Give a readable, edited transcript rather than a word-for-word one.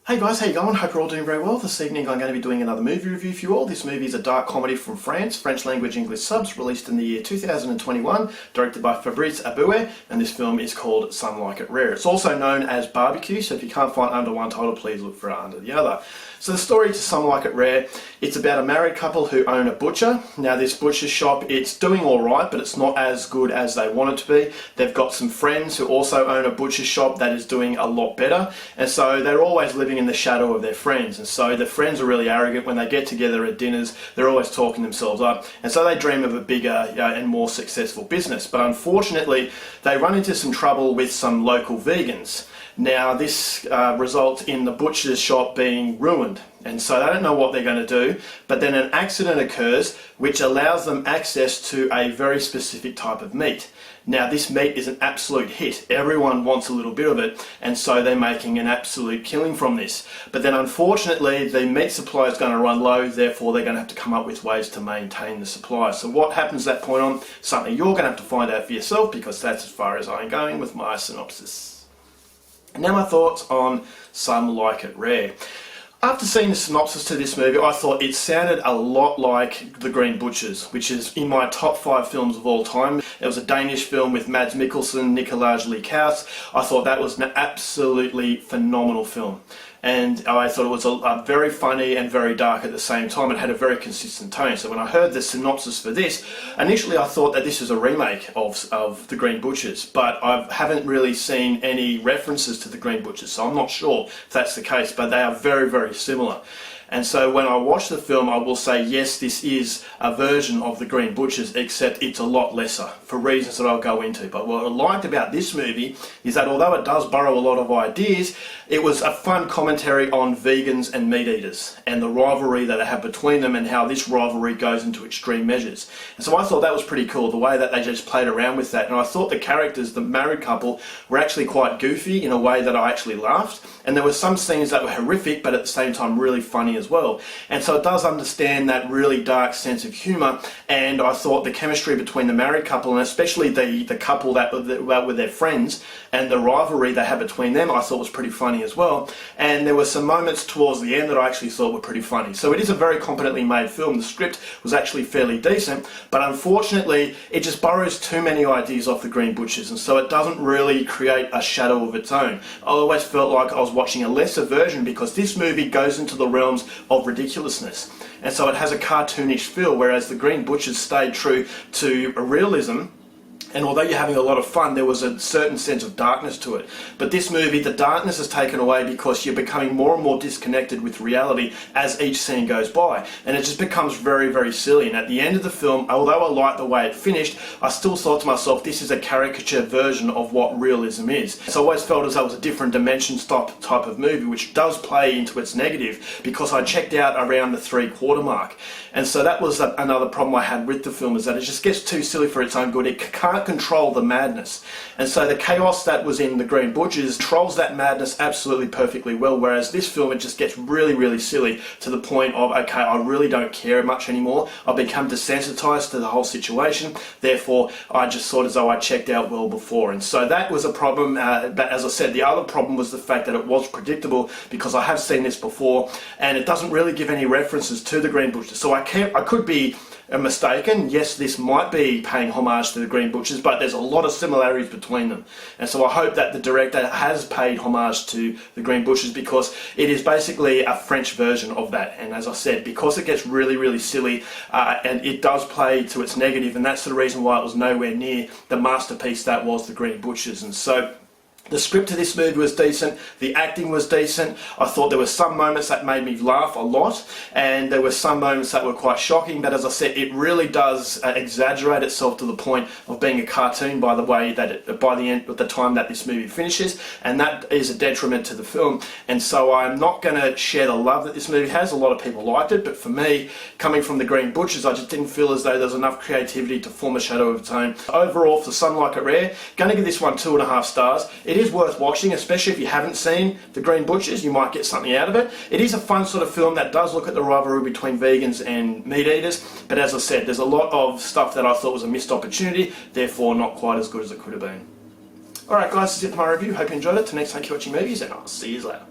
Hey guys, how you going? Hope you're all doing very well. This evening I'm going to be doing another movie review for you all. This movie is a dark comedy from France, French language English subs, released in the year 2021, directed by Fabrice Eboué, and this film is called Some Like It Rare. It's also known as Barbecue, so if you can't find under one title, please look for it under the other. So the story to Some Like It Rare, it's about a married couple who own a butcher. Now this butcher shop, it's doing alright, but it's not as good as they want it to be. They've got some friends who also own a butcher shop that is doing a lot better, and so they're always living in the shadow of their friends. And so the friends are really arrogant. When they get together at dinners, they're always talking themselves up, and so they dream of a bigger and more successful business. But unfortunately, they run into some trouble with some local vegans. Now this results in the butcher's shop being ruined, and so they don't know what they're going to do, but then an accident occurs which allows them access to a very specific type of meat. Now this meat is an absolute hit. Everyone wants a little bit of it, and so they're making an absolute killing from this. But then unfortunately the meat supply is going to run low, therefore they're going to have to come up with ways to maintain the supply. So what happens at that point on, something you're going to have to find out for yourself, because that's as far as I'm going with my synopsis. Now my thoughts on Some Like It Rare. After seeing the synopsis to this movie, I thought it sounded a lot like The Green Butchers, which is in my top 5 films of all time. It was a Danish film with Mads Mikkelsen, Nicolaj Lee-Kaus. I thought that was an absolutely phenomenal film. And I thought it was a very funny and very dark at the same time. It had a very consistent tone. So when I heard the synopsis for this, initially I thought that this was a remake of The Green Butchers, but I haven't really seen any references to The Green Butchers, so I'm not sure if that's the case, but they are very, very similar. And so when I watch the film, I will say, yes, this is a version of The Green Butchers, except it's a lot lesser, for reasons that I'll go into. But what I liked about this movie is that although it does borrow a lot of ideas, it was a fun commentary on vegans and meat eaters, and the rivalry that they have between them, and how this rivalry goes into extreme measures. And so I thought that was pretty cool, the way that they just played around with that. And I thought the characters, the married couple, were actually quite goofy in a way that I actually laughed. And there were some scenes that were horrific, but at the same time really funny as well. And so it does understand that really dark sense of humour, and I thought the chemistry between the married couple, and especially the couple that were their friends, and the rivalry they had between them, I thought was pretty funny as well. And there were some moments towards the end that I actually thought were pretty funny. So it is a very competently made film. The script was actually fairly decent, but unfortunately it just borrows too many ideas off The Green Butchers, and so it doesn't really create a shadow of its own. I always felt like I was watching a lesser version, because this movie goes into the realms of ridiculousness, and so it has a cartoonish feel, whereas The Green Butchers stayed true to realism. And although you're having a lot of fun, there was a certain sense of darkness to it. But this movie, the darkness is taken away because you're becoming more and more disconnected with reality as each scene goes by. And it just becomes very, very silly. And at the end of the film, although I liked the way it finished, I still thought to myself, this is a caricature version of what realism is. So I always felt as though it was a different dimension type of movie, which does play into its negative, because I checked out around the 3/4 mark. And so that was another problem I had with the film, is that it just gets too silly for its own good. It can't control the madness, and so the chaos that was in The Green Butchers controls that madness absolutely perfectly well, whereas this film, it just gets really, really silly to the point of, okay, I really don't care much anymore. I've become desensitized to the whole situation, therefore I just thought as though I checked out well before. And so that was a problem, but as I said, the other problem was the fact that it was predictable, because I have seen this before, and it doesn't really give any references to The Green Butchers. So I could be mistaken. Yes, this might be paying homage to The Green Butchers, but there's a lot of similarities between them. And so I hope that the director has paid homage to The Green Butchers, because it is basically a French version of that. And as I said, because it gets really, really silly, and it does play to its negative, and that's the reason why it was nowhere near the masterpiece that was The Green Butchers. And so the script of this movie was decent, the acting was decent. I thought there were some moments that made me laugh a lot, and there were some moments that were quite shocking, but as I said, it really does exaggerate itself to the point of being a cartoon by the way that by the end, at the time that this movie finishes, and that is a detriment to the film. And so I'm not going to share the love that this movie has. A lot of people liked it, but for me, coming from The Green Butchers, I just didn't feel as though there was enough creativity to form a shadow of its own. Overall, for Some Like It Rare, going to give this one 2.5 stars. It is worth watching, especially if you haven't seen The Green Butchers. You might get something out of it. It is a fun sort of film that does look at the rivalry between vegans and meat eaters, but as I said, there's a lot of stuff that I thought was a missed opportunity, therefore not quite as good as it could have been. Alright guys, that's it for my review. Hope you enjoyed it. Till next time, keep watching movies, and I'll see you later.